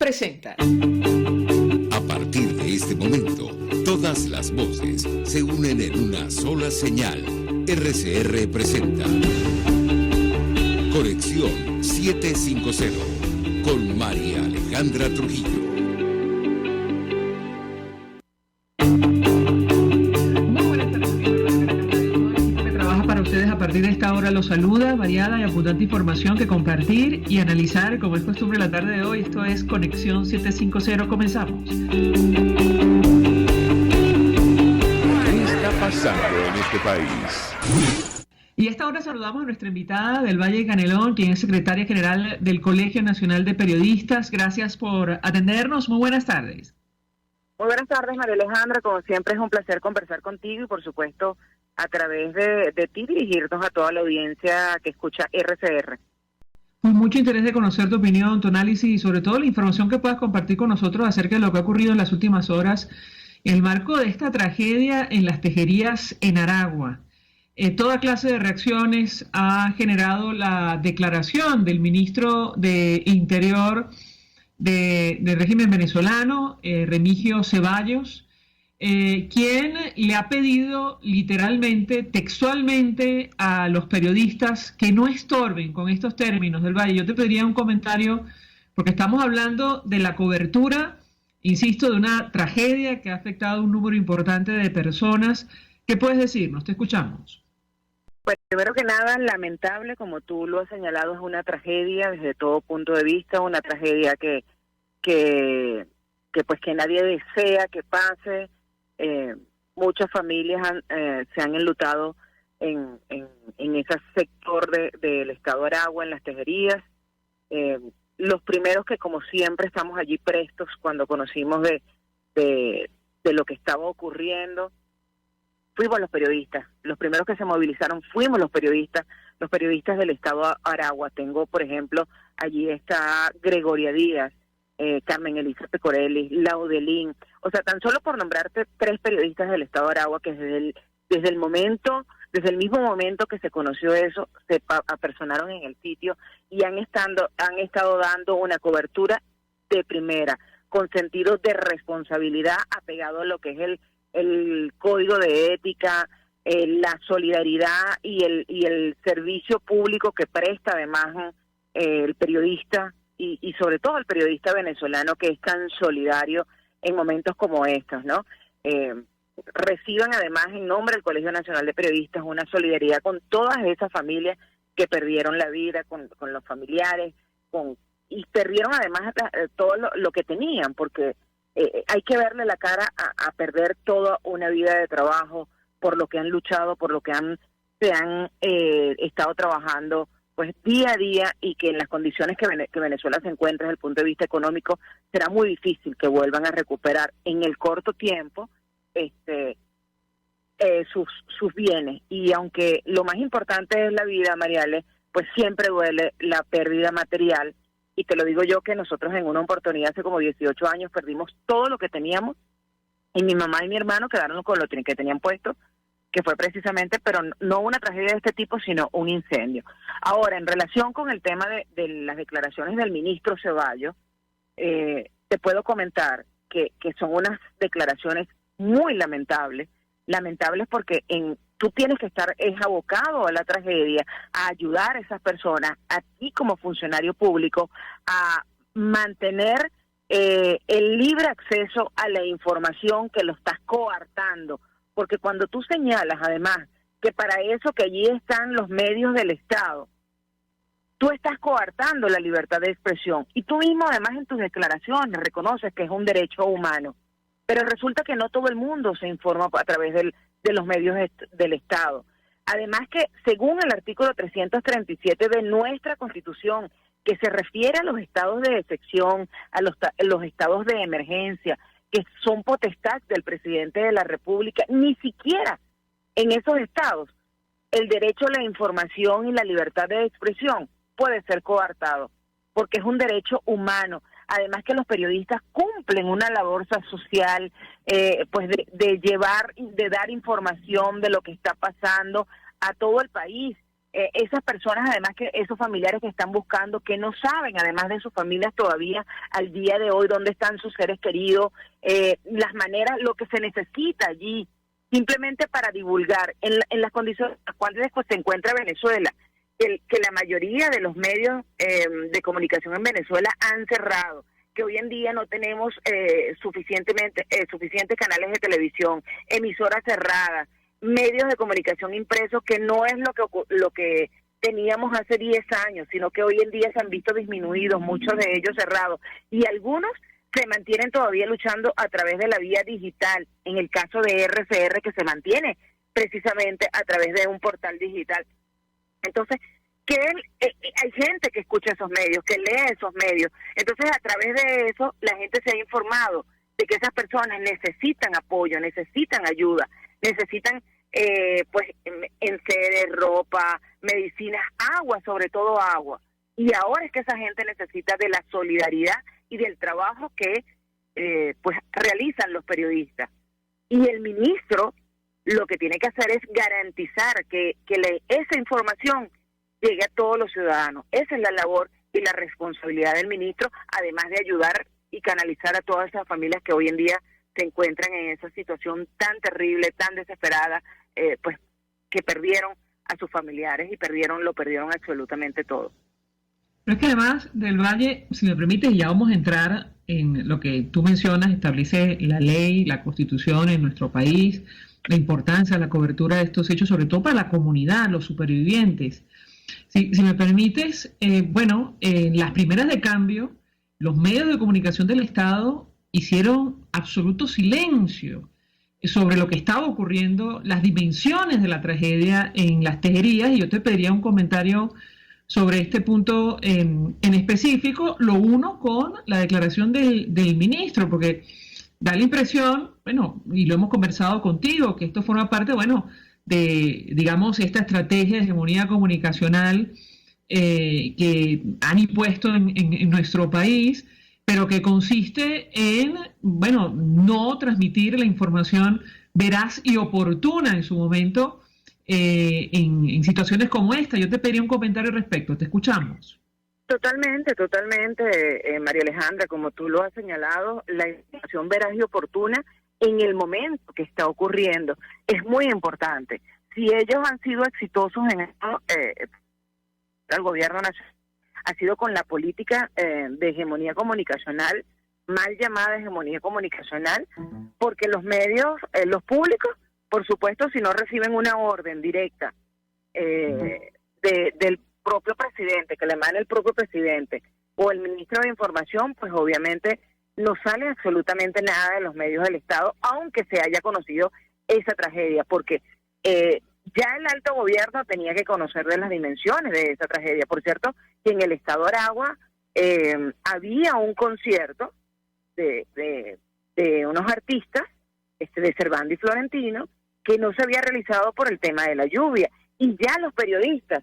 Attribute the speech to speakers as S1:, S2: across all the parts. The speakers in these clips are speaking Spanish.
S1: presenta.
S2: A partir de este momento, todas las voces se unen en una sola señal. RCR presenta Conexión 750 con María Alejandra Trujillo.
S3: A partir de esta hora los saluda, variada y abundante información que compartir y analizar como es costumbre la tarde de hoy. Esto es Conexión 750, comenzamos.
S4: ¿Qué está pasando en este país?
S3: Y a esta hora saludamos a nuestra invitada del Valle de Canelón, quien es secretaria general del Colegio Nacional de Periodistas. Gracias por atendernos, muy buenas tardes.
S5: Muy buenas tardes, María Alejandra, como siempre es un placer conversar contigo y por supuesto a través de ti dirigirnos a toda la audiencia que escucha RCR.
S3: Pues mucho interés de conocer tu opinión, tu análisis y sobre todo la información que puedas compartir con nosotros acerca de lo que ha ocurrido en las últimas horas en el marco de esta tragedia en las tejerías en Aragua. Toda clase de reacciones ha generado la declaración del ministro de Interior del régimen venezolano, Remigio Ceballos, quien le ha pedido literalmente, textualmente a los periodistas que no estorben con estos términos del Valle. Yo te pediría un comentario, porque estamos hablando de la cobertura, insisto, de una tragedia que ha afectado a un número importante de personas. ¿Qué puedes decirnos? Te escuchamos.
S5: Pues primero que nada, lamentable, como tú lo has señalado, es una tragedia desde todo punto de vista, una tragedia que pues que nadie desea que pase. Muchas familias se han enlutado en ese sector del estado de Aragua, en las tejerías. Los primeros que, como siempre, estamos allí prestos cuando conocimos de lo que estaba ocurriendo, fuimos los periodistas. Los primeros que se movilizaron fuimos los periodistas del estado de Aragua. Tengo, por ejemplo, allí está Gregoria Díaz, Carmen Elisa Pecorelli, Laudelín, o sea, tan solo por nombrarte 3 periodistas del estado de Aragua que desde el mismo momento que se conoció eso, se apersonaron en el sitio y han estado dando una cobertura de primera, con sentido de responsabilidad, apegado a lo que es el código de ética, la solidaridad y el servicio público que presta además el periodista, y sobre todo el periodista venezolano, que es tan solidario en momentos como estos, ¿no? Reciban además en nombre del Colegio Nacional de Periodistas una solidaridad con todas esas familias que perdieron la vida, con los familiares, y perdieron además todo lo que tenían, porque hay que verle la cara a perder toda una vida de trabajo por lo que han luchado, por lo que se han estado trabajando pues día a día, y que en las condiciones que Venezuela se encuentra desde el punto de vista económico será muy difícil que vuelvan a recuperar en el corto tiempo sus bienes. Y aunque lo más importante es la vida, Mariale, pues siempre duele la pérdida material, y te lo digo yo, que nosotros en una oportunidad hace como 18 años perdimos todo lo que teníamos, y mi mamá y mi hermano quedaron con lo que tenían puesto, que fue precisamente, pero no una tragedia de este tipo, sino un incendio. Ahora, en relación con el tema de las declaraciones del ministro Ceballos, te puedo comentar que son unas declaraciones muy lamentables porque tú tienes que estar abocado a la tragedia, a ayudar a esas personas, a ti como funcionario público, a mantener el libre acceso a la información, que lo estás coartando. Porque cuando tú señalas, además, que para eso que allí están los medios del Estado, tú estás coartando la libertad de expresión. Y tú mismo, además, en tus declaraciones reconoces que es un derecho humano. Pero resulta que no todo el mundo se informa a través de los medios del Estado. Además que, según el artículo 337 de nuestra Constitución, que se refiere a los estados de excepción, a los estados de emergencia, que son potestad del presidente de la República, ni siquiera en esos estados el derecho a la información y la libertad de expresión puede ser coartado, porque es un derecho humano. Además que los periodistas cumplen una labor social, pues de dar información de lo que está pasando a todo el país, esas personas, además que esos familiares que están buscando, que no saben, además de sus familias todavía al día de hoy, dónde están sus seres queridos, las maneras, lo que se necesita allí, simplemente para divulgar en las condiciones en las cuales se encuentra Venezuela, que la mayoría de los medios de comunicación en Venezuela han cerrado, que hoy en día no tenemos suficientes canales de televisión, emisoras cerradas, medios de comunicación impresos, que no es lo que teníamos hace 10 años, sino que hoy en día se han visto disminuidos, muchos de ellos cerrados, y algunos se mantienen todavía luchando a través de la vía digital, en el caso de RCR, que se mantiene precisamente a través de un portal digital. Entonces, que hay gente que escucha esos medios, que lee esos medios, entonces a través de eso la gente se ha informado de que esas personas necesitan apoyo, necesitan ayuda, necesitan pues enseres, ropa, medicinas, agua, sobre todo agua. Y ahora es que esa gente necesita de la solidaridad y del trabajo que pues realizan los periodistas. Y el ministro lo que tiene que hacer es garantizar que esa información llegue a todos los ciudadanos. Esa es la labor y la responsabilidad del ministro, además de ayudar y canalizar a todas esas familias que hoy en día se encuentran en esa situación tan terrible, tan desesperada, pues que perdieron a sus familiares y lo perdieron absolutamente todo.
S3: Pero es que además del Valle, si me permites, ya vamos a entrar en lo que tú mencionas, establece la ley, la Constitución en nuestro país, la importancia de la cobertura de estos hechos, sobre todo para la comunidad, los supervivientes. Si me permites, en las primeras de cambio, los medios de comunicación del Estado hicieron absoluto silencio sobre lo que estaba ocurriendo, las dimensiones de la tragedia en las tejerías, y yo te pediría un comentario sobre este punto en específico, lo uno con la declaración del ministro, porque da la impresión, y lo hemos conversado contigo, que esto forma parte, de, digamos, esta estrategia de hegemonía comunicacional que han impuesto en nuestro país, pero que consiste en, no transmitir la información veraz y oportuna en su momento en situaciones como esta. Yo te pediría un comentario al respecto, te escuchamos.
S5: Totalmente, María Alejandra, como tú lo has señalado, la información veraz y oportuna en el momento que está ocurriendo es muy importante. Si ellos han sido exitosos en esto, el gobierno nacional ha sido con la política de hegemonía comunicacional, mal llamada hegemonía comunicacional, porque los medios, los públicos, por supuesto, si no reciben una orden directa del propio presidente, que le emane el propio presidente o el ministro de Información, pues obviamente no sale absolutamente nada de los medios del Estado, aunque se haya conocido esa tragedia, porque ya el alto gobierno tenía que conocer de las dimensiones de esa tragedia. Por cierto, que en el estado Aragua había un concierto de unos artistas, de Servando y Florentino, que no se había realizado por el tema de la lluvia, y ya los periodistas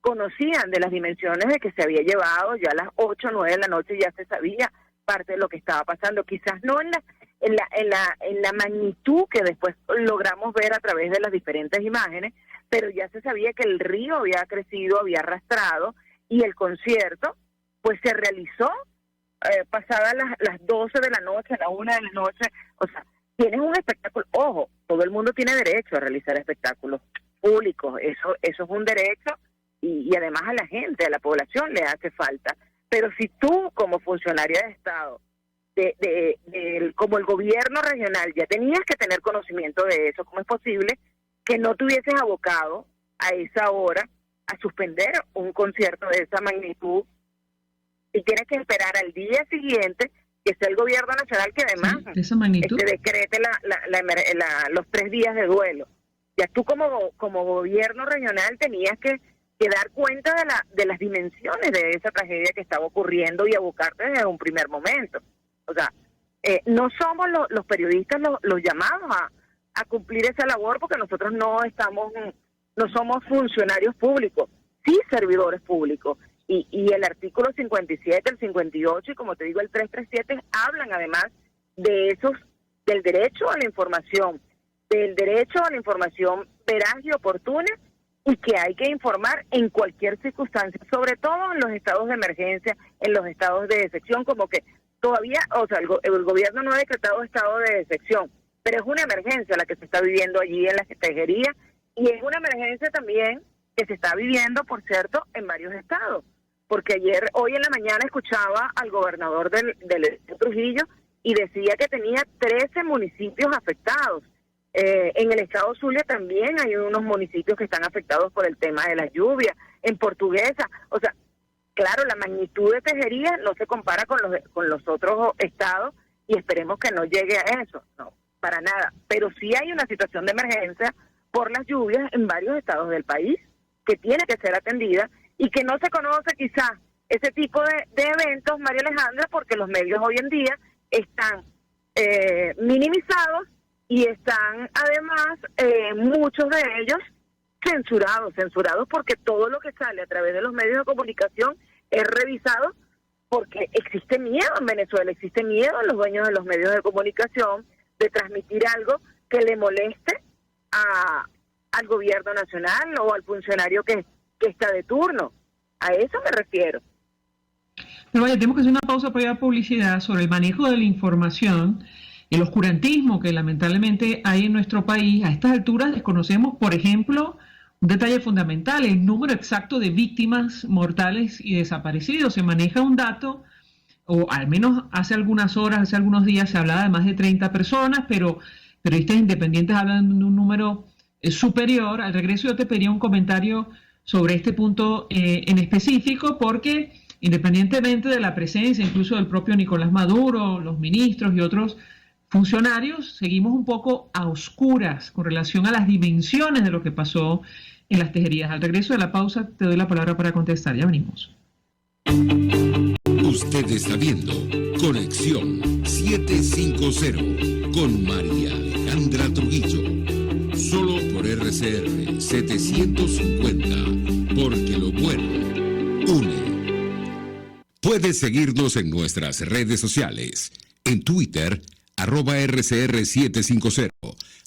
S5: conocían de las dimensiones de que se había llevado, ya a las 8 o 9 de la noche ya se sabía parte de lo que estaba pasando, quizás no en la magnitud que después logramos ver a través de las diferentes imágenes, pero ya se sabía que el río había crecido, había arrastrado, y el concierto pues se realizó pasadas las 12 de la noche, a la 1 de la noche. O sea, tienes un espectáculo, ojo, todo el mundo tiene derecho a realizar espectáculos públicos, eso es un derecho, y además a la gente, a la población le hace falta. Pero si tú, como funcionaria de Estado, como el gobierno regional, ya tenías que tener conocimiento de eso, ¿cómo es posible que no te hubieses abocado a esa hora a suspender un concierto de esa magnitud? Y tienes que esperar al día siguiente que sea el gobierno nacional que además decrete los 3 días de duelo. Ya tú como gobierno regional tenías que dar cuenta de las dimensiones de esa tragedia que estaba ocurriendo y abocarte desde un primer momento. O sea, no somos los periodistas los llamados a cumplir esa labor, porque nosotros no somos funcionarios públicos, sí servidores públicos. Y el artículo 57, el 58 y, como te digo, el 337 hablan además del derecho a la información, del derecho a la información veraz y oportuna, y que hay que informar en cualquier circunstancia, sobre todo en los estados de emergencia, en los estados de excepción, como que todavía, o sea, el gobierno no ha decretado estado de excepción, pero es una emergencia la que se está viviendo allí en las tejerías, y es una emergencia también que se está viviendo, por cierto, en varios estados, porque hoy en la mañana escuchaba al gobernador del Trujillo y decía que tenía 13 municipios afectados. En el estado Zulia también hay unos municipios que están afectados por el tema de las lluvias, en Portuguesa, o sea, claro, la magnitud de Tejería no se compara con los otros estados y esperemos que no llegue a eso, no, para nada, pero sí hay una situación de emergencia por las lluvias en varios estados del país que tiene que ser atendida y que no se conoce quizás ese tipo de eventos, María Alejandra, porque los medios hoy en día están minimizados y están además muchos de ellos censurados porque todo lo que sale a través de los medios de comunicación es revisado, porque existe miedo en Venezuela, existe miedo en los dueños de los medios de comunicación de transmitir algo que le moleste al gobierno nacional o al funcionario que está de turno. A eso me refiero.
S3: Pero vaya, tenemos que hacer una pausa para ir a publicidad sobre el manejo de la información, el oscurantismo que lamentablemente hay en nuestro país. A estas alturas desconocemos, por ejemplo, un detalle fundamental, el número exacto de víctimas mortales y desaparecidos. Se maneja un dato, o al menos hace algunas horas, hace algunos días se hablaba de más de 30 personas, pero periodistas independientes hablan de un número superior. Al regreso yo te pediría un comentario sobre este punto en específico, porque independientemente de la presencia incluso del propio Nicolás Maduro, los ministros y otros funcionarios, seguimos un poco a oscuras con relación a las dimensiones de lo que pasó en las tejerías. Al regreso de la pausa te doy la palabra para contestar. Ya venimos.
S2: Usted está viendo Conexión 750 con María Alejandra Trujillo. Solo por RCR 750, porque lo bueno une. Puedes seguirnos en nuestras redes sociales. En Twitter, @RCR750,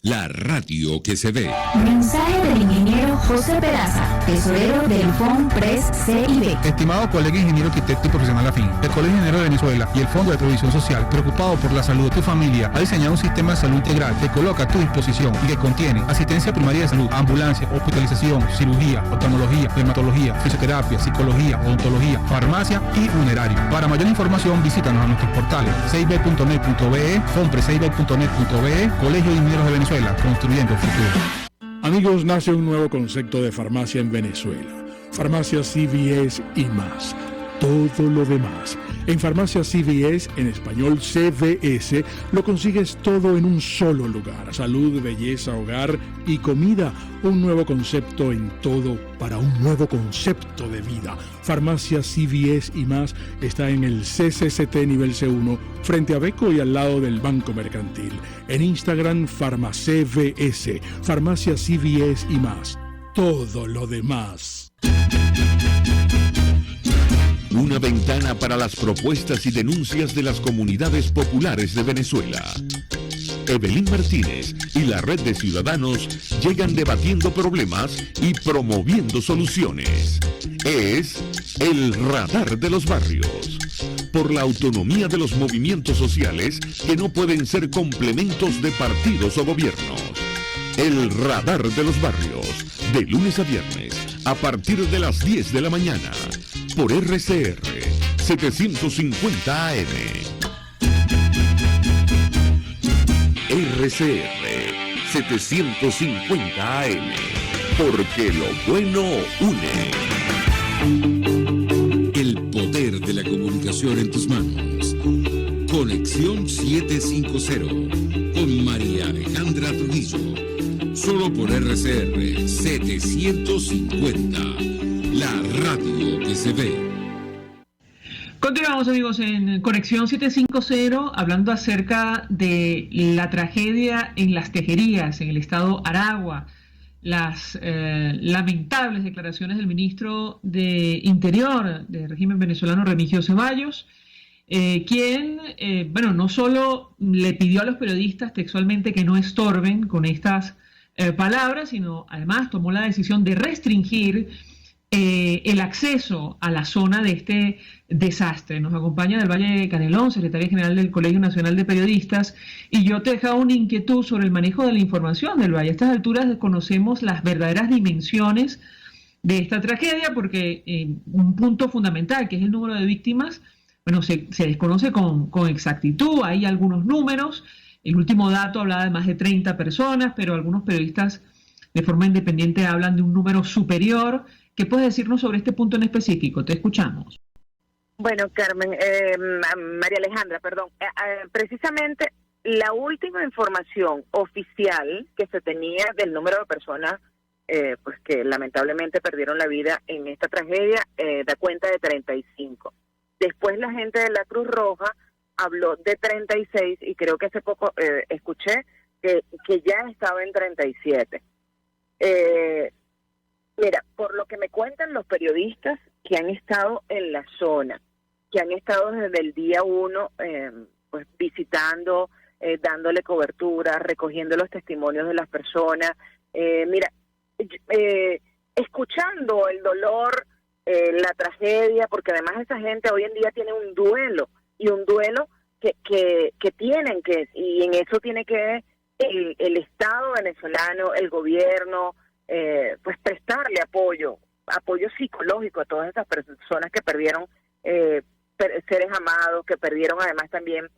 S2: la radio que se ve.
S1: Mensaje del ingeniero José Peraza, tesorero del FONPRES CIB.
S6: Estimado colega ingeniero arquitecto y profesional afín, el Colegio de Ingenieros de Venezuela y el Fondo de Previsión Social, preocupado por la salud de tu familia, ha diseñado un sistema de salud integral que coloca a tu disposición y que contiene asistencia primaria de salud, ambulancia, hospitalización, cirugía, oftalmología, dermatología, fisioterapia, psicología, odontología, farmacia y funerario. Para mayor información visítanos a nuestros portales cib.net.be, fonprescib.net.be, Colegio de Ingenieros de Venezuela, construyendo el futuro.
S7: Amigos, nace un nuevo concepto de farmacia en Venezuela. Farmacia CVS y más. Todo lo demás. En Farmacia CVS, en español CVS, lo consigues todo en un solo lugar. Salud, belleza, hogar y comida. Un nuevo concepto en todo para un nuevo concepto de vida. Farmacia CVS y más está en el CCCT nivel C1, frente a Beco y al lado del Banco Mercantil. En Instagram, FarmaCVS. Farmacia CVS y más. Todo lo demás.
S2: Una ventana para las propuestas y denuncias de las comunidades populares de Venezuela. Evelyn Martínez y la Red de Ciudadanos llegan debatiendo problemas y promoviendo soluciones. Es el Radar de los Barrios. Por la autonomía de los movimientos sociales que no pueden ser complementos de partidos o gobiernos. El Radar de los Barrios. De lunes a viernes, a partir de las 10 de la mañana. Por RCR 750 AM. RCR 750 AM. Porque lo bueno une. El poder de la comunicación en tus manos. Conexión 750 con María Alejandra Trujillo. Solo por RCR 750. La radio que se ve.
S3: Continuamos, amigos, en Conexión 750, hablando acerca de la tragedia en las tejerías, en el estado Aragua. Las lamentables declaraciones del ministro de Interior del régimen venezolano, Remigio Ceballos, quien, no solo le pidió a los periodistas textualmente que no estorben con estas palabras, sino además tomó la decisión de restringir el acceso a la zona de este desastre. Nos acompaña del Valle de Canelón, secretaria general del Colegio Nacional de Periodistas, y yo te dejaba una inquietud sobre el manejo de la información del Valle. A estas alturas desconocemos las verdaderas dimensiones de esta tragedia porque un punto fundamental, que es el número de víctimas, bueno, se desconoce con exactitud. Hay algunos números. El último dato hablaba de más de 30 personas, pero algunos periodistas de forma independiente hablan de un número superior. ¿Qué puedes decirnos sobre este punto en específico? Te escuchamos.
S5: Bueno, Carmen, María Alejandra, perdón. Precisamente la última información oficial que se tenía del número de personas pues que lamentablemente perdieron la vida en esta tragedia da cuenta de 35. Después la gente de la Cruz Roja habló de 36 y creo que hace poco escuché que ya estaba en 37. Mira, por lo que me cuentan los periodistas que han estado en la zona, que han estado desde el día 1 pues visitando, dándole cobertura, recogiendo los testimonios de las personas, escuchando el dolor, la tragedia, porque además esa gente hoy en día tiene un duelo, y un duelo que tienen que, y en eso tiene que el Estado venezolano, el gobierno, pues prestarle apoyo psicológico a todas esas personas que perdieron seres amados, que perdieron además también,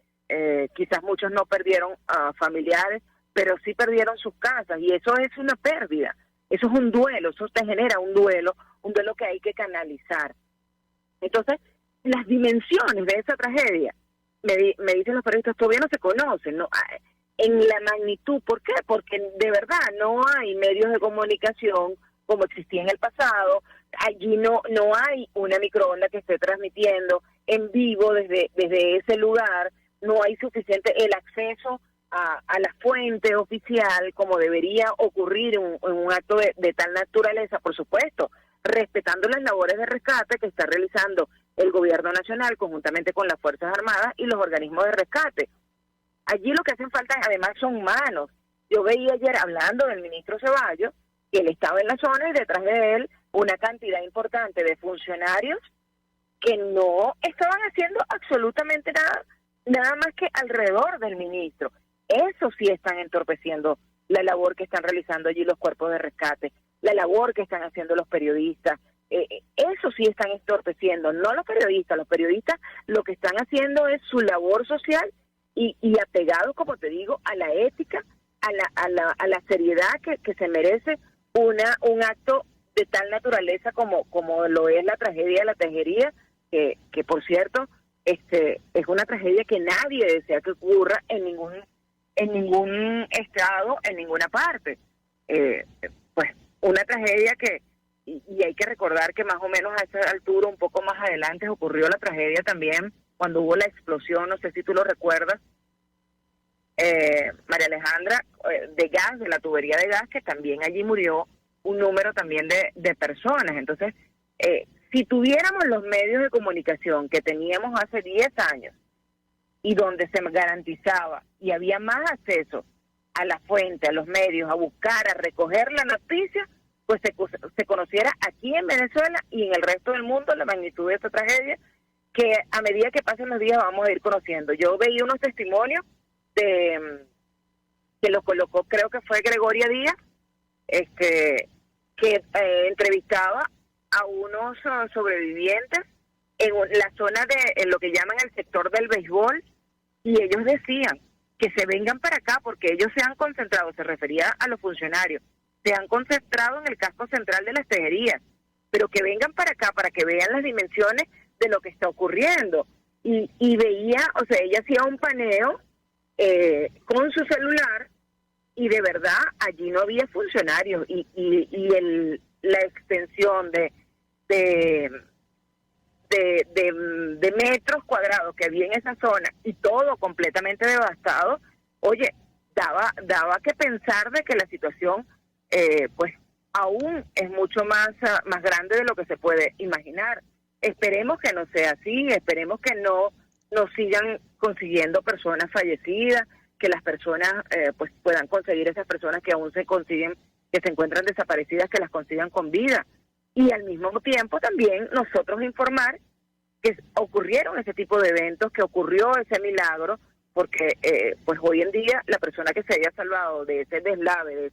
S5: quizás muchos no perdieron familiares, pero sí perdieron sus casas, y eso es una pérdida, eso es un duelo, eso te genera un duelo que hay que canalizar. Entonces, las dimensiones de esa tragedia, me dicen los periodistas, todavía no se conocen, ¿no? En la magnitud. ¿Por qué? Porque de verdad no hay medios de comunicación como existía en el pasado. Allí no hay una microonda que esté transmitiendo en vivo desde ese lugar. No hay suficiente el acceso a la fuente oficial como debería ocurrir en un acto de tal naturaleza, por supuesto, respetando las labores de rescate que está realizando el gobierno nacional conjuntamente con las Fuerzas Armadas y los organismos de rescate. Allí lo que hacen falta además son manos. Yo veía ayer hablando del ministro Ceballos, que él estaba en la zona y detrás de él una cantidad importante de funcionarios que no estaban haciendo absolutamente nada más que alrededor del ministro. Eso sí están entorpeciendo la labor que están realizando allí los cuerpos de rescate, la labor que están haciendo los periodistas. Eso sí están entorpeciendo, no los periodistas lo que están haciendo es su labor social y apegados, como te digo, a la ética, a la seriedad que se merece un acto de tal naturaleza como lo es la tragedia de la Tejería, que por cierto es una tragedia que nadie desea que ocurra en ningún estado, en ninguna parte. Pues una tragedia y hay que recordar que más o menos a esa altura, un poco más adelante, ocurrió la tragedia también cuando hubo la explosión, no sé si tú lo recuerdas, María Alejandra, de gas, de la tubería de gas, que también allí murió un número también de personas. Entonces, si tuviéramos los medios de comunicación que teníamos hace 10 años y donde se garantizaba y había más acceso a la fuente, a los medios, a buscar, a recoger la noticia, pues se conociera aquí en Venezuela y en el resto del mundo la magnitud de esta tragedia, que a medida que pasen los días vamos a ir conociendo. Yo veía unos testimonios que los colocó, creo que fue Gregoria Díaz, que entrevistaba a unos sobrevivientes en la zona en lo que llaman el sector del béisbol, y ellos decían que se vengan para acá porque ellos se han concentrado, se refería a los funcionarios, se han concentrado en el casco central de las Tejerías, pero que vengan para acá para que vean las dimensiones de lo que está ocurriendo. Y veía, o sea, ella hacía un paneo con su celular y de verdad allí no había funcionarios y la extensión de metros cuadrados que había en esa zona y todo completamente devastado, oye, daba que pensar de que la situación pues aún es mucho más grande de lo que se puede imaginar. Esperemos que no sea así, esperemos que no sigan consiguiendo personas fallecidas, que las personas pues puedan conseguir, esas personas que aún se encuentran desaparecidas, que las consigan con vida. Y al mismo tiempo también nosotros informar que ocurrieron ese tipo de eventos, que ocurrió ese milagro, porque pues hoy en día la persona que se haya salvado de ese deslave, de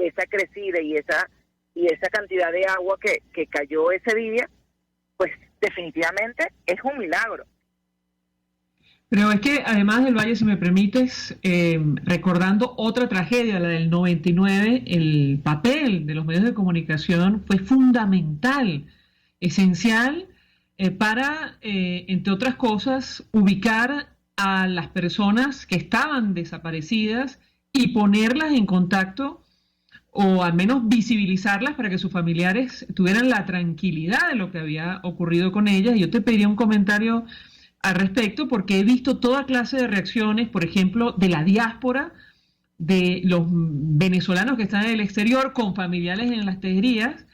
S5: esa crecida y esa cantidad de agua que cayó ese día, pues definitivamente es un milagro.
S3: Pero es que además del Valle, si me permites, recordando otra tragedia, la del 99, el papel de los medios de comunicación fue fundamental, esencial, para, entre otras cosas, ubicar a las personas que estaban desaparecidas y ponerlas en contacto, o al menos visibilizarlas para que sus familiares tuvieran la tranquilidad de lo que había ocurrido con ellas. Y yo te pediría un comentario al respecto, porque he visto toda clase de reacciones, por ejemplo, de la diáspora, de los venezolanos que están en el exterior con familiares en las tejerías,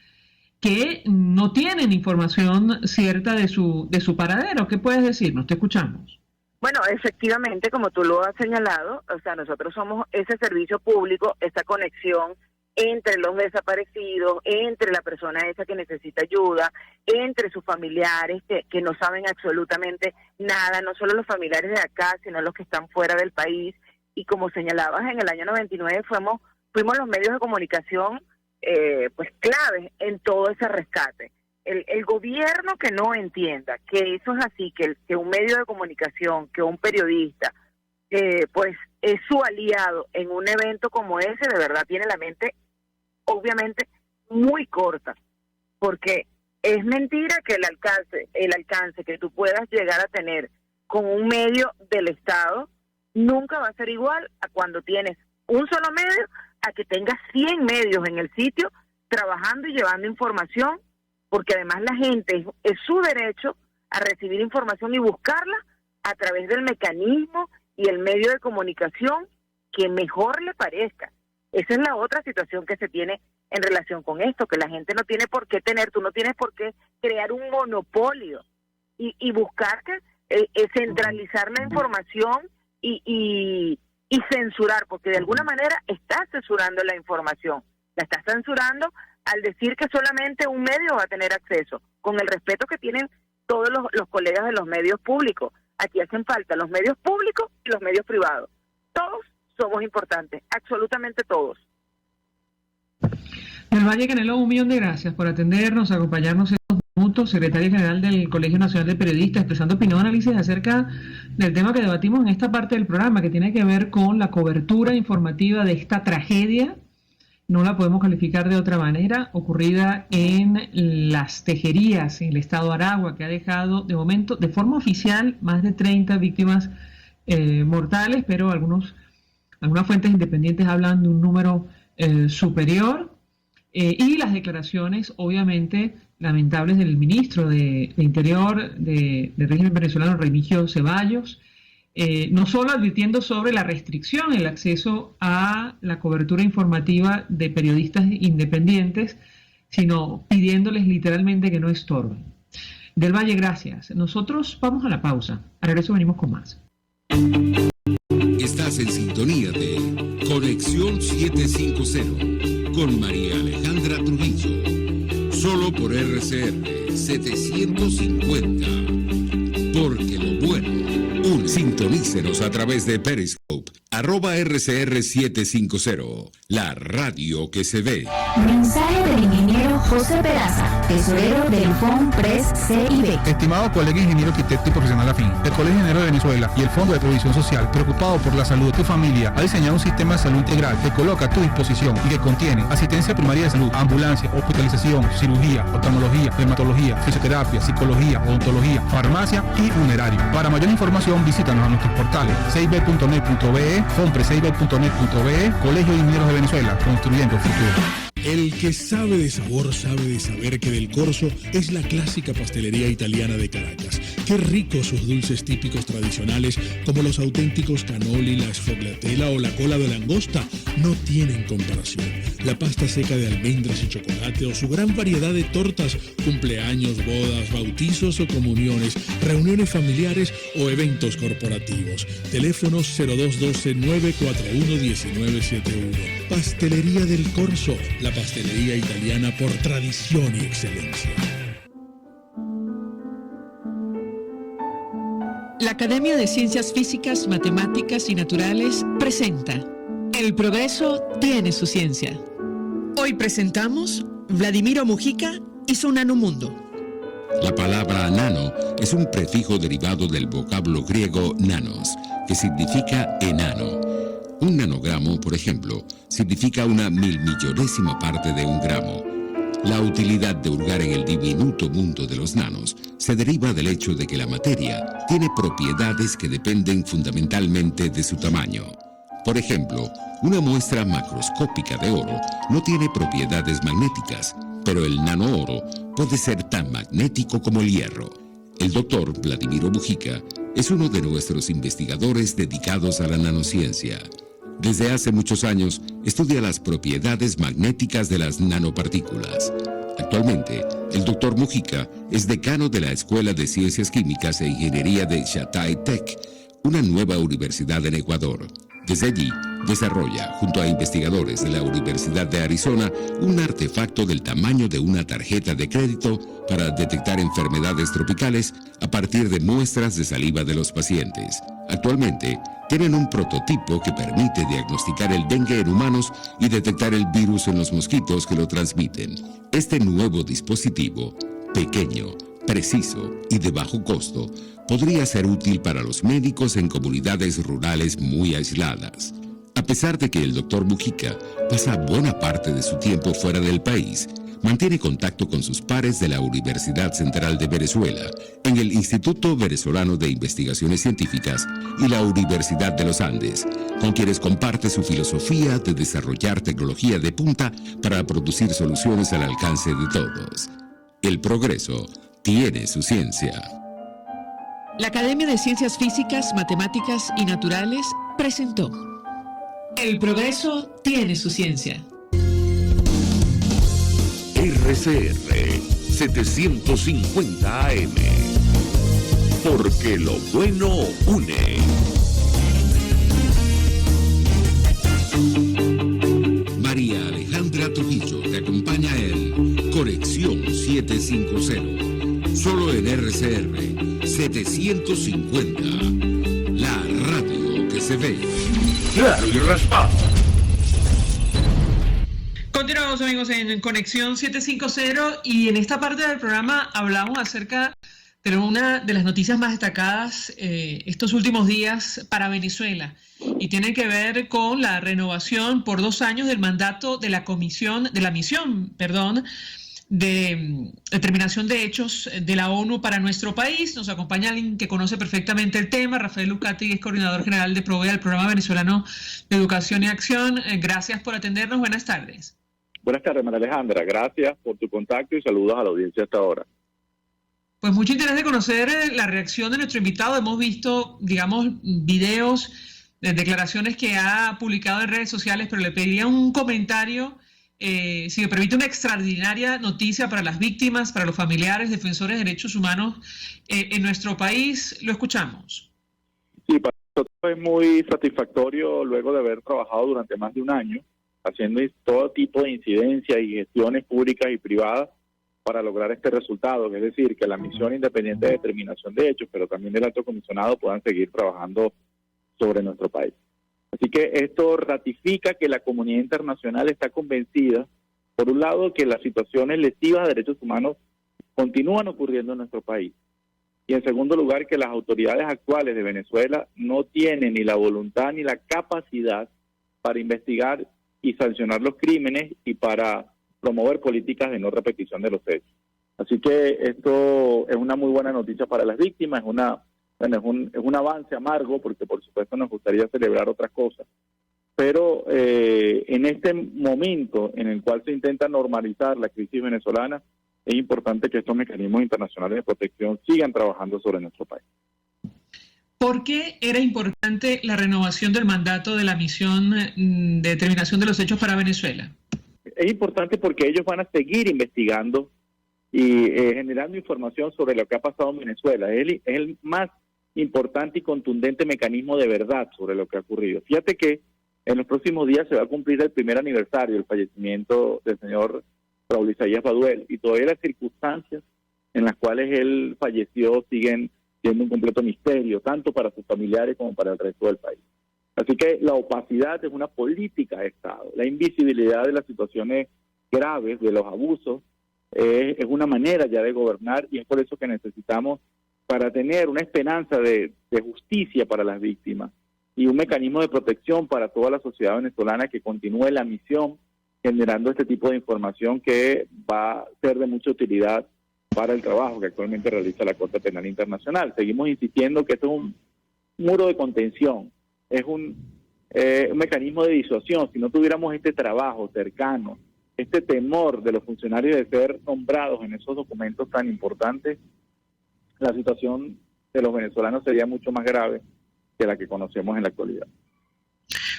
S3: que no tienen información cierta de su paradero. ¿Qué puedes decirnos? Te escuchamos.
S5: Bueno, efectivamente, como tú lo has señalado, o sea, nosotros somos ese servicio público, esa conexión entre los desaparecidos, entre la persona esa que necesita ayuda, entre sus familiares que no saben absolutamente nada, no solo los familiares de acá, sino los que están fuera del país. Y como señalabas, en el año 99 fuimos los medios de comunicación pues claves en todo ese rescate. El gobierno que no entienda que eso es así, que un medio de comunicación, que un periodista, pues es su aliado en un evento como ese, de verdad tiene la mente obviamente muy corta, porque es mentira que el alcance que tú puedas llegar a tener con un medio del Estado nunca va a ser igual a cuando tienes un solo medio, a que tengas 100 medios en el sitio trabajando y llevando información, porque además la gente es su derecho a recibir información y buscarla a través del mecanismo y el medio de comunicación que mejor le parezca. Esa es la otra situación que se tiene en relación con esto, que la gente no tiene por qué tú no tienes por qué crear un monopolio y buscar centralizar la información y censurar, porque de alguna manera estás censurando la información, la estás censurando al decir que solamente un medio va a tener acceso, con el respeto que tienen todos los colegas de los medios públicos. Aquí hacen falta los medios públicos y los medios privados. Todos somos importantes, absolutamente todos.
S3: Del Valle Canelo, 1.000.000 de gracias por atendernos, acompañarnos en estos minutos. Secretario General del Colegio Nacional de Periodistas, expresando opinión, análisis acerca del tema que debatimos en esta parte del programa, que tiene que ver con la cobertura informativa de esta tragedia, no la podemos calificar de otra manera, ocurrida en las tejerías en el estado Aragua, que ha dejado de momento, de forma oficial, más de 30 víctimas mortales, pero algunas fuentes independientes hablan de un número superior, y las declaraciones, obviamente, lamentables del ministro de Interior del régimen venezolano, Remigio Ceballos, no solo advirtiendo sobre la restricción en el acceso a la cobertura informativa de periodistas independientes, sino pidiéndoles literalmente que no estorben. Del Valle, gracias. Nosotros vamos a la pausa. A regreso venimos con más.
S2: Estás en sintonía de Conexión 750 con María Alejandra Trujillo. Solo por RCR 750. Porque lo bueno une. Sintonícenos a través de Periscope, @RCR750, la radio que se ve.
S1: Mensaje del ingeniero José Peraza, tesorero del FONPRES CIB.
S6: Estimado colega ingeniero, arquitecto y profesional afín, el Colegio de Ingenieros de Venezuela y el Fondo de Previsión Social, preocupado por la salud de tu familia, ha diseñado un sistema de salud integral que coloca a tu disposición y que contiene asistencia primaria de salud, ambulancia, hospitalización, cirugía, oftalmología, dermatología, fisioterapia, psicología, odontología, farmacia y funerario. Para mayor información, visítanos a nuestros portales cib.net.be, fonprescib.net.be, Colegio de Ingenieros de Venezuela, construyendo el futuro.
S7: El que sabe de sabor sabe de saber que Del Corso es la clásica pastelería italiana de Caracas. Qué ricos sus dulces típicos tradicionales como los auténticos cannoli, la sfogliatella o la cola de langosta no tienen comparación. La pasta seca de almendras y chocolate o su gran variedad de tortas, cumpleaños, bodas, bautizos o comuniones, reuniones familiares o eventos corporativos. Teléfonos 0212-941-1971. Pastelería Del Corso, la pastelería italiana por tradición y excelencia.
S8: La Academia de Ciencias Físicas, Matemáticas y Naturales presenta El progreso tiene su ciencia. Hoy presentamos Vladimiro Mujica y su nanomundo.
S9: La palabra nano es un prefijo derivado del vocablo griego nanos, que significa enano. Un nanogramo, por ejemplo, significa una milmillonésima parte de un gramo. La utilidad de hurgar en el diminuto mundo de los nanos se deriva del hecho de que la materia tiene propiedades que dependen fundamentalmente de su tamaño. Por ejemplo, una muestra macroscópica de oro no tiene propiedades magnéticas, pero el nanooro puede ser tan magnético como el hierro. El doctor Vladimiro Mujica es uno de nuestros investigadores dedicados a la nanociencia. Desde hace muchos años estudia las propiedades magnéticas de las nanopartículas. Actualmente, el doctor Mujica es decano de la Escuela de Ciencias Químicas e Ingeniería de Shatay Tech, una nueva universidad en Ecuador. Desde allí, desarrolla, junto a investigadores de la Universidad de Arizona, un artefacto del tamaño de una tarjeta de crédito para detectar enfermedades tropicales a partir de muestras de saliva de los pacientes. Actualmente, tienen un prototipo que permite diagnosticar el dengue en humanos y detectar el virus en los mosquitos que lo transmiten. Este nuevo dispositivo, pequeño, preciso y de bajo costo, podría ser útil para los médicos en comunidades rurales muy aisladas. A pesar de que el doctor Mujica pasa buena parte de su tiempo fuera del país, mantiene contacto con sus pares de la Universidad Central de Venezuela, en el Instituto Venezolano de Investigaciones Científicas y la Universidad de los Andes, con quienes comparte su filosofía de desarrollar tecnología de punta para producir soluciones al alcance de todos. El progreso tiene su ciencia.
S8: La Academia de Ciencias Físicas, Matemáticas y Naturales presentó El progreso tiene su ciencia.
S2: RCR 750 AM. Porque lo bueno une.
S9: María Alejandra Trujillo te acompaña en Conexión 750. Solo en RCR 750. La radio que se ve.
S2: Claro y raspado.
S3: Continuamos, amigos, en Conexión 750 y en esta parte del programa hablamos acerca de una de las noticias más destacadas estos últimos días para Venezuela y tiene que ver con la renovación por 2 años del mandato de la misión de determinación de hechos de la ONU para nuestro país. Nos acompaña alguien que conoce perfectamente el tema, Rafael Lucati, es coordinador general de PROVEA, del Programa Venezolano de Educación y Acción. Gracias por atendernos. Buenas tardes.
S10: Buenas tardes, María Alejandra. Gracias por tu contacto y saludos a la audiencia hasta ahora.
S3: Pues mucho interés de conocer la reacción de nuestro invitado. Hemos visto, videos, declaraciones que ha publicado en redes sociales, pero le pediría un comentario, si me permite, una extraordinaria noticia para las víctimas, para los familiares, defensores de derechos humanos en nuestro país. Lo escuchamos.
S10: Sí, para nosotros es muy satisfactorio luego de haber trabajado durante más de un año haciendo todo tipo de incidencias y gestiones públicas y privadas para lograr este resultado, es decir, que la misión independiente de determinación de hechos, pero también del alto comisionado, puedan seguir trabajando sobre nuestro país. Así que esto ratifica que la comunidad internacional está convencida, por un lado, que las situaciones lesivas de derechos humanos continúan ocurriendo en nuestro país, y en segundo lugar, que las autoridades actuales de Venezuela no tienen ni la voluntad ni la capacidad para investigar y sancionar los crímenes y para promover políticas de no repetición de los hechos. Así que esto es una muy buena noticia para las víctimas, es un avance amargo, porque por supuesto nos gustaría celebrar otras cosas, pero en este momento en el cual se intenta normalizar la crisis venezolana, es importante que estos mecanismos internacionales de protección sigan trabajando sobre nuestro país.
S3: ¿Por qué era importante la renovación del mandato de la misión de determinación de los hechos para Venezuela?
S10: Es importante porque ellos van a seguir investigando y generando información sobre lo que ha pasado en Venezuela. Es el más importante y contundente mecanismo de verdad sobre lo que ha ocurrido. Fíjate que en los próximos días se va a cumplir el primer aniversario del fallecimiento del señor Raúl Isaías Baduel, y todavía las circunstancias en las cuales él falleció siguen siendo un completo misterio, tanto para sus familiares como para el resto del país. Así que la opacidad es una política de Estado. La invisibilidad de las situaciones graves, de los abusos, es una manera ya de gobernar, y es por eso que necesitamos, para tener una esperanza de justicia para las víctimas y un mecanismo de protección para toda la sociedad venezolana, que continúe la misión generando este tipo de información que va a ser de mucha utilidad para el trabajo que actualmente realiza la Corte Penal Internacional. Seguimos insistiendo que esto es un muro de contención, es un mecanismo de disuasión. Si no tuviéramos este trabajo cercano, este temor de los funcionarios de ser nombrados en esos documentos tan importantes, la situación de los venezolanos sería mucho más grave que la que conocemos en la actualidad.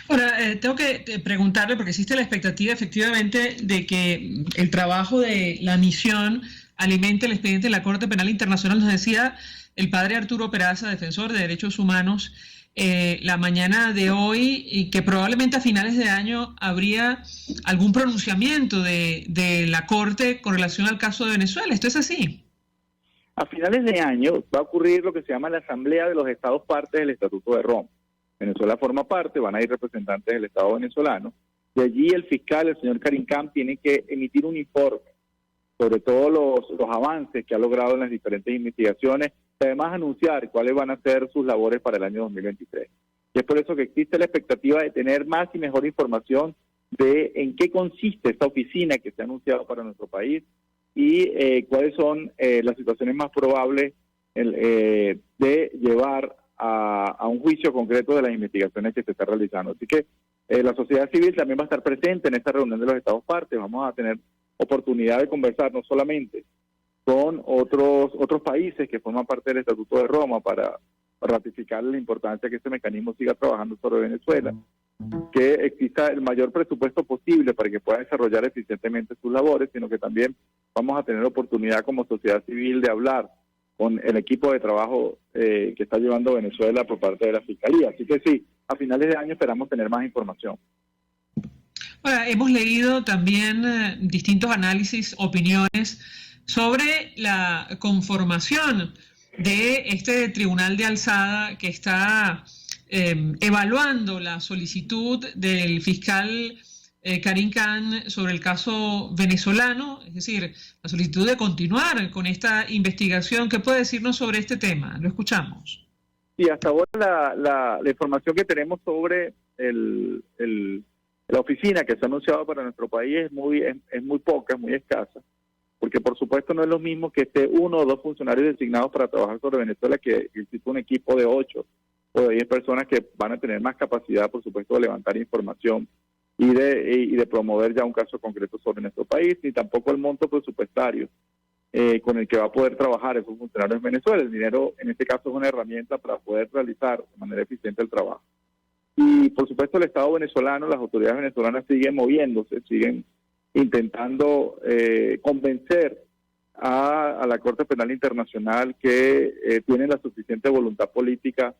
S3: Ahora, tengo que preguntarle, porque existe la expectativa efectivamente de que el trabajo de la misión alimente el expediente de la Corte Penal Internacional. Nos decía el padre Arturo Peraza, defensor de derechos humanos, la mañana de hoy, y que probablemente a finales de año habría algún pronunciamiento de la Corte con relación al caso de Venezuela. ¿Esto es así?
S10: A finales de año va a ocurrir lo que se llama la Asamblea de los Estados Partes del Estatuto de Roma. Venezuela forma parte, van a ir representantes del Estado venezolano. De allí el fiscal, el señor Karim Khan, tiene que emitir un informe sobre todos los avances que ha logrado en las diferentes investigaciones, y además anunciar cuáles van a ser sus labores para el año 2023. Y es por eso que existe la expectativa de tener más y mejor información de en qué consiste esta oficina que se ha anunciado para nuestro país, y cuáles son las situaciones más probables de llevar a un juicio concreto de las investigaciones que se están realizando. Así que la sociedad civil también va a estar presente en esta reunión de los Estados partes. Vamos a tener oportunidad de conversar no solamente con otros países que forman parte del Estatuto de Roma para ratificar la importancia que este mecanismo siga trabajando sobre Venezuela, que exista el mayor presupuesto posible para que pueda desarrollar eficientemente sus labores, sino que también vamos a tener oportunidad como sociedad civil de hablar con el equipo de trabajo que está llevando Venezuela por parte de la Fiscalía. Así que sí, a finales de año esperamos tener más información.
S3: Ahora, hemos leído también distintos análisis, opiniones sobre la conformación de este tribunal de alzada que está evaluando la solicitud del fiscal Karim Khan sobre el caso venezolano, es decir, la solicitud de continuar con esta investigación. ¿Qué puede decirnos sobre este tema? Lo escuchamos.
S10: Sí, hasta ahora la información que tenemos sobre la oficina que se ha anunciado para nuestro país es muy poca, es muy escasa, porque por supuesto no es lo mismo que esté 1 o 2 funcionarios designados para trabajar sobre Venezuela, que existe un equipo de 8 o de 10 personas que van a tener más capacidad, por supuesto, de levantar información y de promover ya un caso concreto sobre nuestro país, ni tampoco el monto presupuestario con el que va a poder trabajar esos funcionarios en Venezuela. El dinero, en este caso, es una herramienta para poder realizar de manera eficiente el trabajo. Y, por supuesto, el Estado venezolano, las autoridades venezolanas siguen moviéndose, siguen intentando convencer a la Corte Penal Internacional que tiene la suficiente voluntad política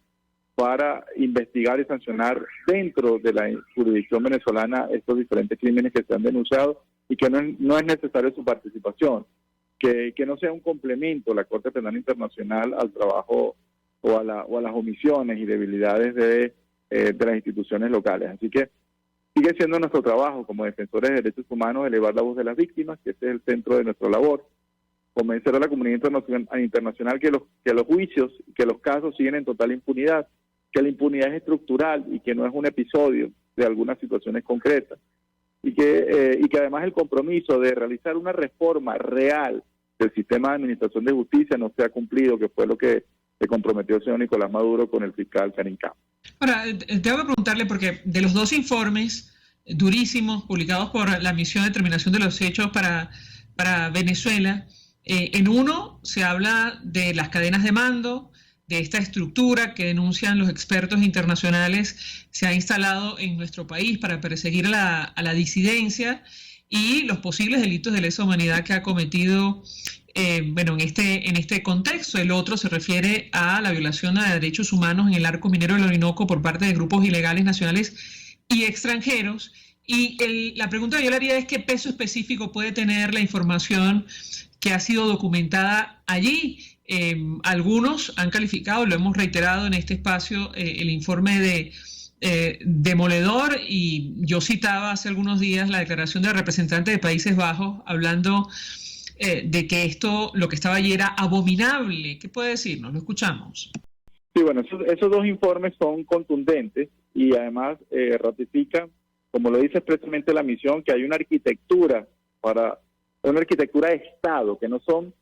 S10: para investigar y sancionar dentro de la jurisdicción venezolana estos diferentes crímenes que se han denunciado, y que no es necesaria su participación, que no sea un complemento la Corte Penal Internacional al trabajo o a las omisiones y debilidades de las instituciones locales. Así que sigue siendo nuestro trabajo como defensores de derechos humanos elevar la voz de las víctimas, que ese es el centro de nuestra labor, convencer a la comunidad internacional que los juicios, que los casos siguen en total impunidad, que la impunidad es estructural y que no es un episodio de algunas situaciones concretas, y que además el compromiso de realizar una reforma real del sistema de administración de justicia no se ha cumplido, que fue lo que se comprometió el señor Nicolás Maduro con el fiscal Karim Khan.
S3: Ahora, tengo que preguntarle, porque de los dos informes durísimos publicados por la Misión de Determinación de los Hechos para Venezuela, en uno se habla de las cadenas de mando, de esta estructura que denuncian los expertos internacionales se ha instalado en nuestro país para perseguir a la disidencia y los posibles delitos de lesa humanidad que ha cometido en este contexto. El otro se refiere a la violación de derechos humanos en el arco minero del Orinoco por parte de grupos ilegales nacionales y extranjeros. Y la pregunta que yo le haría es qué peso específico puede tener la información que ha sido documentada allí. Algunos han calificado, lo hemos reiterado en este espacio, el informe de demoledor, y yo citaba hace algunos días la declaración del representante de Países Bajos hablando de que esto, lo que estaba allí era abominable. ¿Qué puede decirnos? Lo escuchamos.
S10: Sí, bueno, esos dos informes son contundentes y además ratifican, como lo dice expresamente la misión, que hay una arquitectura de Estado, que no son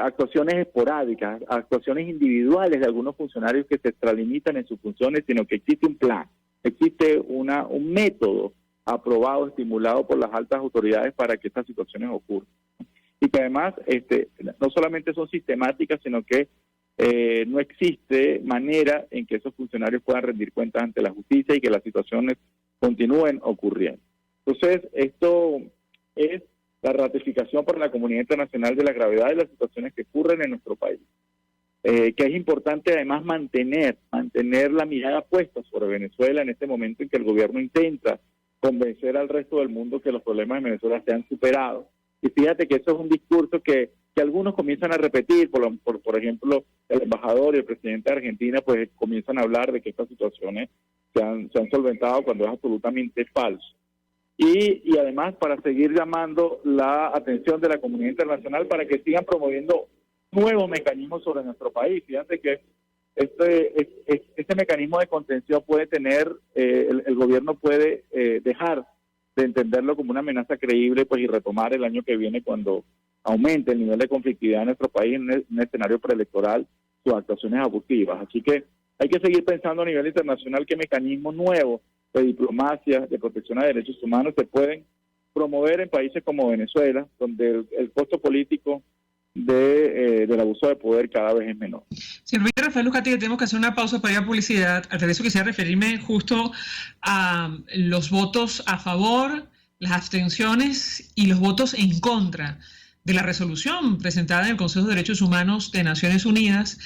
S10: actuaciones esporádicas, actuaciones individuales de algunos funcionarios que se extralimitan en sus funciones, sino que existe un plan, existe un método aprobado, estimulado por las altas autoridades para que estas situaciones ocurran. Y que además no solamente son sistemáticas, sino que no existe manera en que esos funcionarios puedan rendir cuentas ante la justicia y que las situaciones continúen ocurriendo. Entonces, esto es la ratificación por la comunidad internacional de la gravedad de las situaciones que ocurren en nuestro país. Que es importante además mantener la mirada puesta sobre Venezuela en este momento en que el gobierno intenta convencer al resto del mundo que los problemas de Venezuela se han superado. Y fíjate que eso es un discurso que algunos comienzan a repetir, por ejemplo, el embajador y el presidente de Argentina pues comienzan a hablar de que estas situaciones se han solventado cuando es absolutamente falso. Y además para seguir llamando la atención de la comunidad internacional para que sigan promoviendo nuevos mecanismos sobre nuestro país. Fíjate que este mecanismo de contención puede tener, el gobierno puede dejar de entenderlo como una amenaza creíble pues y retomar el año que viene, cuando aumente el nivel de conflictividad en nuestro país en un escenario preelectoral, sus actuaciones abusivas. Así que hay que seguir pensando a nivel internacional qué mecanismos nuevos de diplomacia, de protección a derechos humanos se pueden promover en países como Venezuela, donde el costo político del abuso de poder cada vez es menor.
S3: Señor Rafael Lujati, que tenemos que hacer una pausa para ir a publicidad. Al regreso quisiera referirme justo a los votos a favor, las abstenciones y los votos en contra de la resolución presentada en el Consejo de Derechos Humanos de Naciones Unidas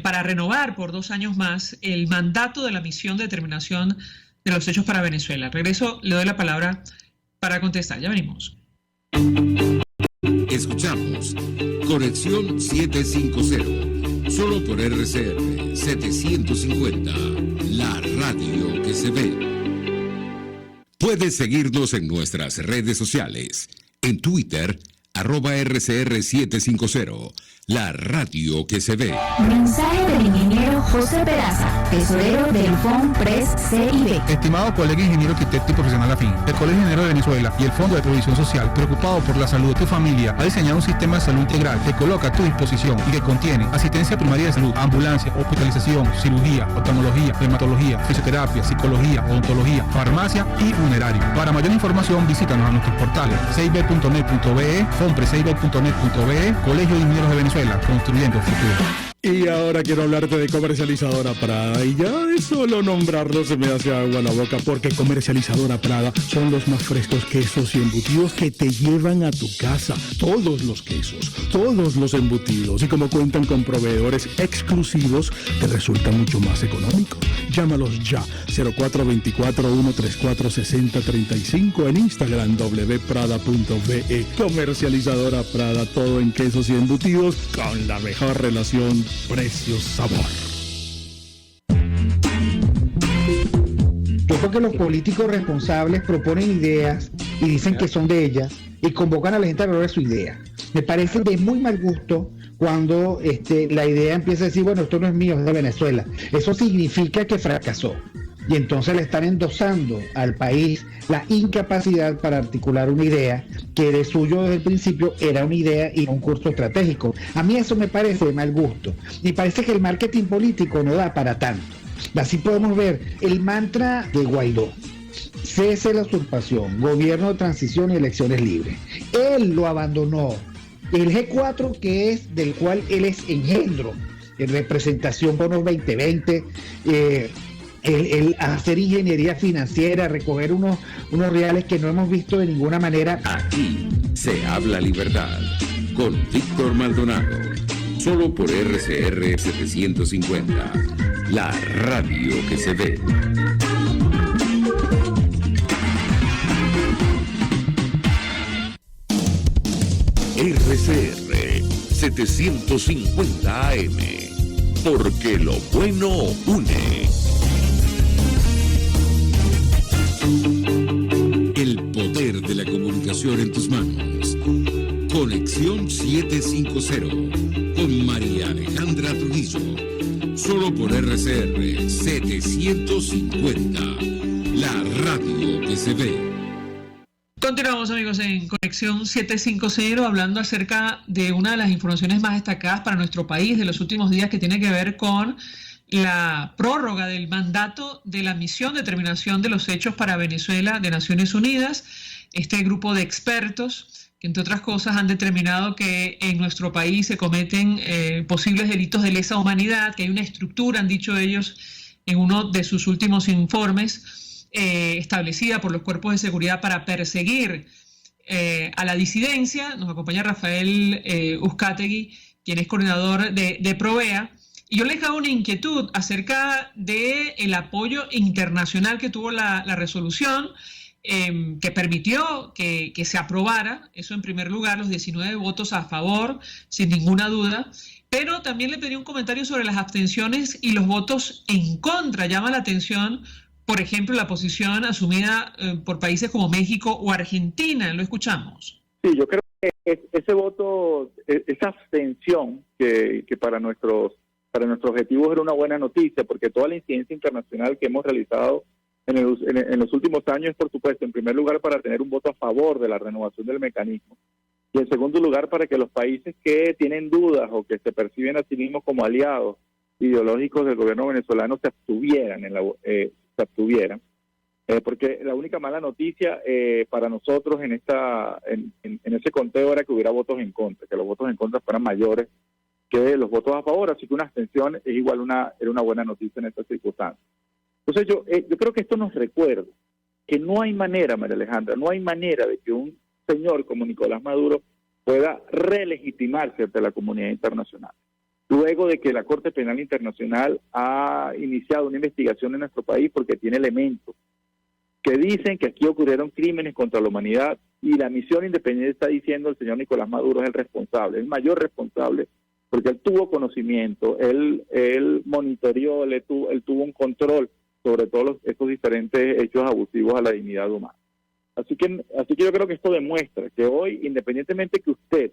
S3: para renovar por 2 años más el mandato de la Misión de Determinación de los Hechos para Venezuela. Regreso, le doy la palabra para contestar. Ya venimos.
S9: Escuchamos Conexión 750, solo por RCR 750, la radio que se ve. Puedes seguirnos en nuestras redes sociales, en Twitter, @RCR750, la radio que se ve.
S1: Mensaje del ingeniero José Peraza, tesorero del FONPRES CIB.
S6: Estimado colega ingeniero, arquitecto y profesional afín, el Colegio de Ingenieros de Venezuela y el Fondo de Previsión Social, preocupado por la salud de tu familia, ha diseñado un sistema de salud integral que coloca a tu disposición y que contiene asistencia primaria de salud, ambulancia, hospitalización, cirugía, oftalmología, dermatología, fisioterapia, psicología, odontología, farmacia y funerario. Para mayor información, visítanos a nuestros portales cib.net.be, fonprescib.net.be, Colegio de Ingenieros de Venezuela, construyendo futuro.
S7: Y ahora quiero hablarte de Comercializadora Prada, y ya de solo nombrarlo se me hace agua la boca, porque Comercializadora Prada son los más frescos quesos y embutidos que te llevan a tu casa. Todos los quesos, todos los embutidos, y como cuentan con proveedores exclusivos, te resulta mucho más económico. Llámalos ya, 0424-134-6035, en Instagram wprada.be. Comercializadora Prada, todo en quesos y embutidos con la mejor relación precio-sabor.
S11: Yo creo que los políticos responsables proponen ideas y dicen que son de ellas y convocan a la gente a hablar de su idea. Me parece de muy mal gusto cuando la idea empieza a decir, bueno, esto no es mío, es de Venezuela. Eso significa que fracasó. Y entonces le están endosando al país la incapacidad para articular una idea que de suyo desde el principio era una idea y un curso estratégico. A mí eso me parece de mal gusto. Y parece que el marketing político no da para tanto. Así podemos ver el mantra de Guaidó: cese la usurpación, gobierno de transición y elecciones libres. Él lo abandonó. El G4, que es del cual él es engendro, en representación por los 2020, el hacer ingeniería financiera, recoger unos reales que no hemos visto de ninguna manera.
S9: Aquí se habla libertad con Víctor Maldonado, solo por RCR 750, la radio que se ve.
S2: RCR 750 AM, porque lo bueno une.
S9: El poder de la comunicación en tus manos. Conexión 750 con María Alejandra Trujillo. Solo por RCR 750, la radio que se ve.
S3: Continuamos, amigos, en Conexión 750, hablando acerca de una de las informaciones más destacadas para nuestro país de los últimos días, que tiene que ver con la prórroga del mandato de la misión de determinación de los hechos para Venezuela de Naciones Unidas. Este grupo de expertos que, entre otras cosas, han determinado que en nuestro país se cometen posibles delitos de lesa humanidad, que hay una estructura, han dicho ellos en uno de sus últimos informes, establecida por los cuerpos de seguridad para perseguir a la disidencia. Nos acompaña Rafael Uzcategui, quien es coordinador de Provea, y yo les hago una inquietud acerca del apoyo internacional que tuvo la resolución, que permitió que se aprobara, eso en primer lugar, los 19 votos a favor, sin ninguna duda, pero también le pedí un comentario sobre las abstenciones y los votos en contra. Llama la atención, por ejemplo, la posición asumida por países como México o Argentina. Lo escuchamos.
S10: Sí, yo creo que ese voto, esa abstención que para nuestros objetivos era una buena noticia, porque toda la incidencia internacional que hemos realizado en los últimos años, por supuesto, en primer lugar para tener un voto a favor de la renovación del mecanismo, y en segundo lugar para que los países que tienen dudas o que se perciben a sí mismos como aliados ideológicos del gobierno venezolano se abstuvieran, porque la única mala noticia para nosotros en ese conteo era que hubiera votos en contra, que los votos en contra fueran mayores que los votos a favor, así que una abstención es igual era una buena noticia en estas circunstancias. Entonces yo creo que esto nos recuerda que no hay manera, María Alejandra, no hay manera de que un señor como Nicolás Maduro pueda relegitimarse ante la comunidad internacional. Luego de que la Corte Penal Internacional ha iniciado una investigación en nuestro país porque tiene elementos que dicen que aquí ocurrieron crímenes contra la humanidad, y la misión independiente está diciendo el señor Nicolás Maduro es el responsable, el mayor responsable, porque él tuvo conocimiento, él monitoreó, él tuvo un control sobre todos estos diferentes hechos abusivos a la dignidad humana. Así que yo creo que esto demuestra que hoy, independientemente que usted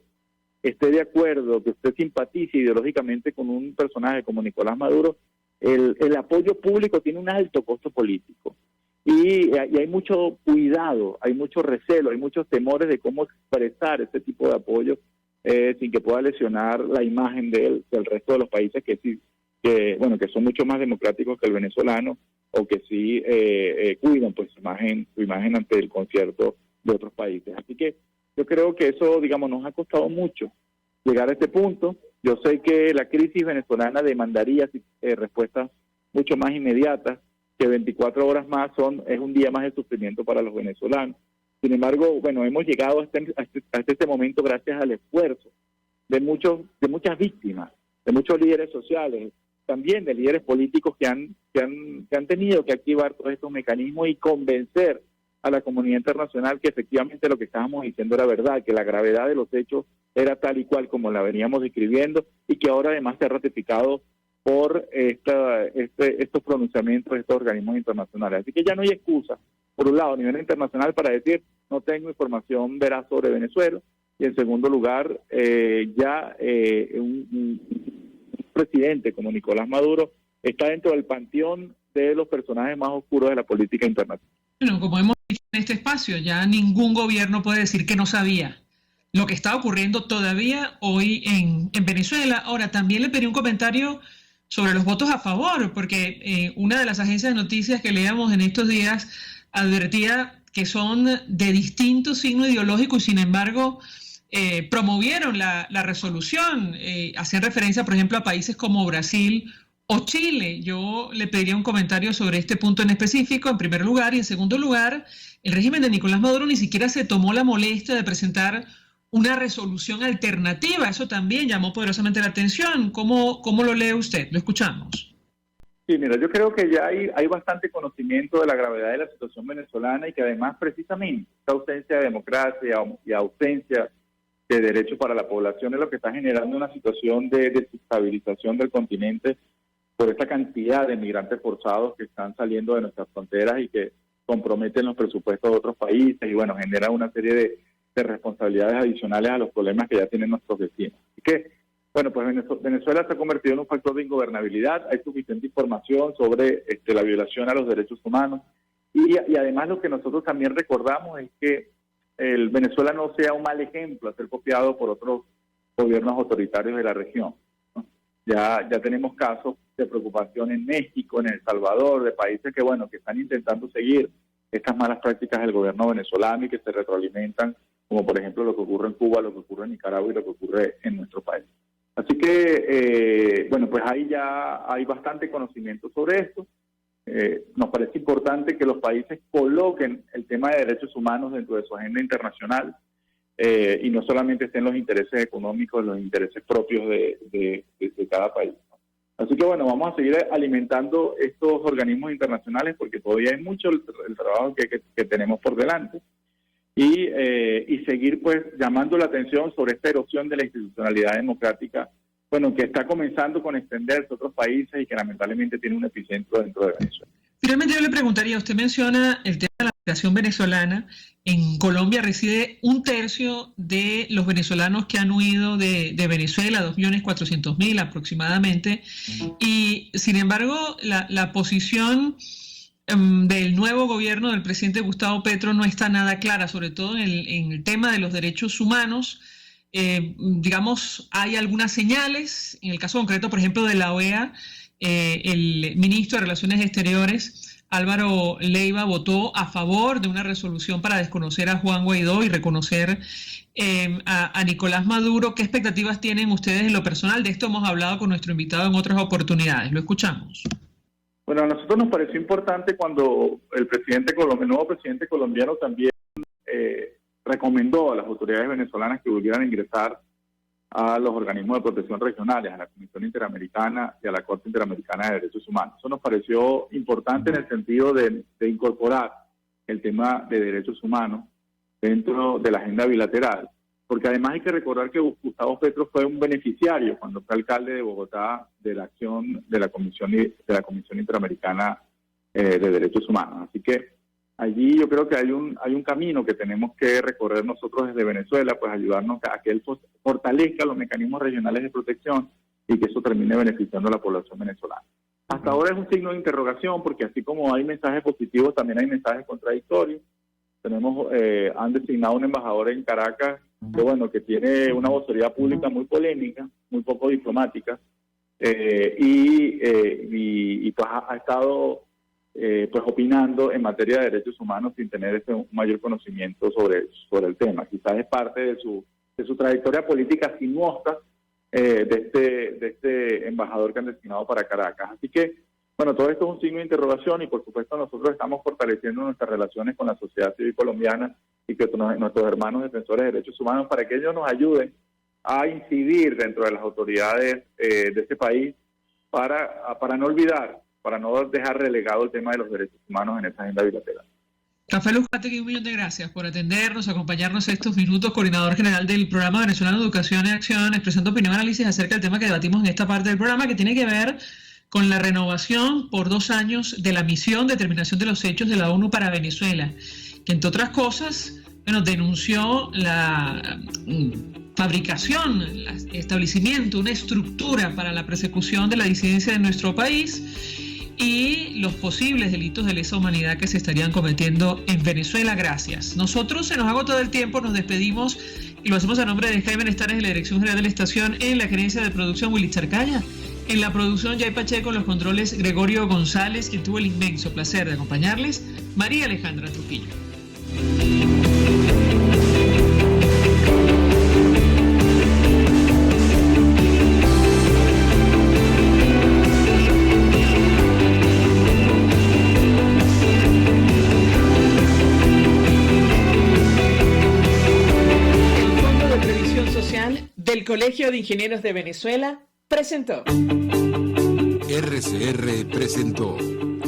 S10: esté de acuerdo, que usted simpatice ideológicamente con un personaje como Nicolás Maduro, el apoyo público tiene un alto costo político. Y hay mucho cuidado, hay mucho recelo, hay muchos temores de cómo expresar ese tipo de apoyo sin que pueda lesionar la imagen del resto de los países que son mucho más democráticos que el venezolano, o que sí cuidan pues su imagen ante el concierto de otros países. Así que yo creo que eso, digamos, nos ha costado mucho llegar a este punto. Yo sé que la crisis venezolana demandaría respuestas mucho más inmediatas, que 24 horas más es un día más de sufrimiento para los venezolanos. Sin embargo, bueno, hemos llegado hasta este momento gracias al esfuerzo de muchas víctimas, de muchos líderes sociales, también de líderes políticos que han tenido que activar todos estos mecanismos y convencer a la comunidad internacional que efectivamente lo que estábamos diciendo era verdad, que la gravedad de los hechos era tal y cual como la veníamos describiendo, y que ahora además se ha ratificado por estos pronunciamientos de estos organismos internacionales. Así que ya no hay excusa, por un lado, a nivel internacional, para decir no tengo información veraz sobre Venezuela, y en segundo lugar, un presidente como Nicolás Maduro está dentro del panteón de los personajes más oscuros de la política internacional.
S3: Bueno, como hemos dicho en este espacio, ya ningún gobierno puede decir que no sabía lo que está ocurriendo todavía hoy en Venezuela. Ahora, también le pedí un comentario sobre los votos a favor, porque una de las agencias de noticias que leíamos en estos días advertía que son de distinto signo ideológico y sin embargo promovieron la resolución. Hacían referencia, por ejemplo, a países como Brasil o Chile. Yo le pediría un comentario sobre este punto en específico, en primer lugar, y en segundo lugar, el régimen de Nicolás Maduro ni siquiera se tomó la molestia de presentar una resolución alternativa. Eso también llamó poderosamente la atención. ¿Cómo lo lee usted? Lo escuchamos.
S10: Sí, mira, yo creo que ya hay bastante conocimiento de la gravedad de la situación venezolana y que además precisamente esta ausencia de democracia y ausencia de derechos para la población es lo que está generando una situación de desestabilización del continente por esta cantidad de migrantes forzados que están saliendo de nuestras fronteras y que comprometen los presupuestos de otros países y bueno, genera una serie de responsabilidades adicionales a los problemas que ya tienen nuestros vecinos. Así que, bueno, pues Venezuela se ha convertido en un factor de ingobernabilidad, hay suficiente información sobre la violación a los derechos humanos y además lo que nosotros también recordamos es que el Venezuela no sea un mal ejemplo a ser copiado por otros gobiernos autoritarios de la región, ¿no? Ya tenemos casos de preocupación en México, en El Salvador, de países que, bueno, que están intentando seguir estas malas prácticas del gobierno venezolano y que se retroalimentan, como por ejemplo lo que ocurre en Cuba, lo que ocurre en Nicaragua y lo que ocurre en nuestro país. Así que, bueno, pues ahí ya hay bastante conocimiento sobre esto. Nos parece importante que los países coloquen el tema de derechos humanos dentro de su agenda internacional y no solamente estén los intereses económicos, los intereses propios de cada país. Así que bueno, vamos a seguir alimentando estos organismos internacionales porque todavía hay mucho el trabajo que tenemos por delante y seguir pues llamando la atención sobre esta erosión de la institucionalidad democrática, bueno, que está comenzando con extenderse a otros países y que lamentablemente tiene un epicentro dentro de Venezuela.
S3: Finalmente yo le preguntaría, usted menciona el tema de la migración venezolana. En Colombia reside 1/3 de los venezolanos que han huido de Venezuela, 2.400.000 aproximadamente, y sin embargo la posición del nuevo gobierno del presidente Gustavo Petro no está nada clara, sobre todo en el tema de los derechos humanos. Digamos, hay algunas señales, en el caso concreto, por ejemplo, de la OEA, el ministro de Relaciones Exteriores, Álvaro Leiva, votó a favor de una resolución para desconocer a Juan Guaidó y reconocer a Nicolás Maduro. ¿Qué expectativas tienen ustedes en lo personal? De esto hemos hablado con nuestro invitado en otras oportunidades. Lo escuchamos.
S10: Bueno, a nosotros nos pareció importante cuando el nuevo presidente colombiano también recomendó a las autoridades venezolanas que volvieran a ingresar a los organismos de protección regionales, a la Comisión Interamericana y a la Corte Interamericana de Derechos Humanos. Eso nos pareció importante en el sentido de incorporar el tema de derechos humanos dentro de la agenda bilateral, porque además hay que recordar que Gustavo Petro fue un beneficiario cuando fue alcalde de Bogotá de la acción de la Comisión Interamericana de Derechos Humanos. Así que allí yo creo que hay un camino que tenemos que recorrer nosotros desde Venezuela, pues ayudarnos a que él fortalezca los mecanismos regionales de protección y que eso termine beneficiando a la población venezolana. Hasta ahora es un signo de interrogación porque así como hay mensajes positivos, también hay mensajes contradictorios. Han designado un embajador en Caracas que, bueno, que tiene una vocería pública muy polémica, muy poco diplomática, y pues ha estado pues opinando en materia de derechos humanos sin tener un mayor conocimiento sobre el tema. Quizás es parte de su trayectoria política sinuosa de este embajador que han destinado para Caracas. Así que, bueno, todo esto es un signo de interrogación y por supuesto nosotros estamos fortaleciendo nuestras relaciones con la sociedad civil colombiana y con nuestros hermanos defensores de derechos humanos para que ellos nos ayuden a incidir dentro de las autoridades de este país para no olvidar, para no dejar relegado el tema de los derechos humanos en esta agenda bilateral.
S3: Rafael Uzcategui, un millón de gracias por atendernos, acompañarnos estos minutos, coordinador general del Programa Venezolano de Educación y Acción, expresando opinión y análisis acerca del tema que debatimos en esta parte del programa, que tiene que ver con la renovación por 2 años de la misión de determinación de los hechos de la ONU para Venezuela, que entre otras cosas, bueno, denunció la fabricación, el establecimiento, una estructura para la persecución de la disidencia de nuestro país y los posibles delitos de lesa humanidad que se estarían cometiendo en Venezuela. Gracias. Nosotros se nos ha agotado el tiempo, nos despedimos y lo hacemos a nombre de Jaime Nestares de la Dirección General de la Estación, en la gerencia de producción Willy Charcaya, En la producción Jay Pacheco, los controles Gregorio González, quien tuvo el inmenso placer de acompañarles, María Alejandra Trujillo.
S8: El Fondo de Previsión Social del Colegio de Ingenieros de Venezuela presentó.
S9: RCR presentó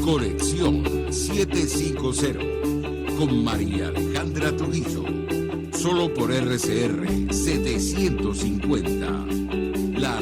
S9: Conexión 750 con María Alejandra Trujillo. Solo por RCR 750. La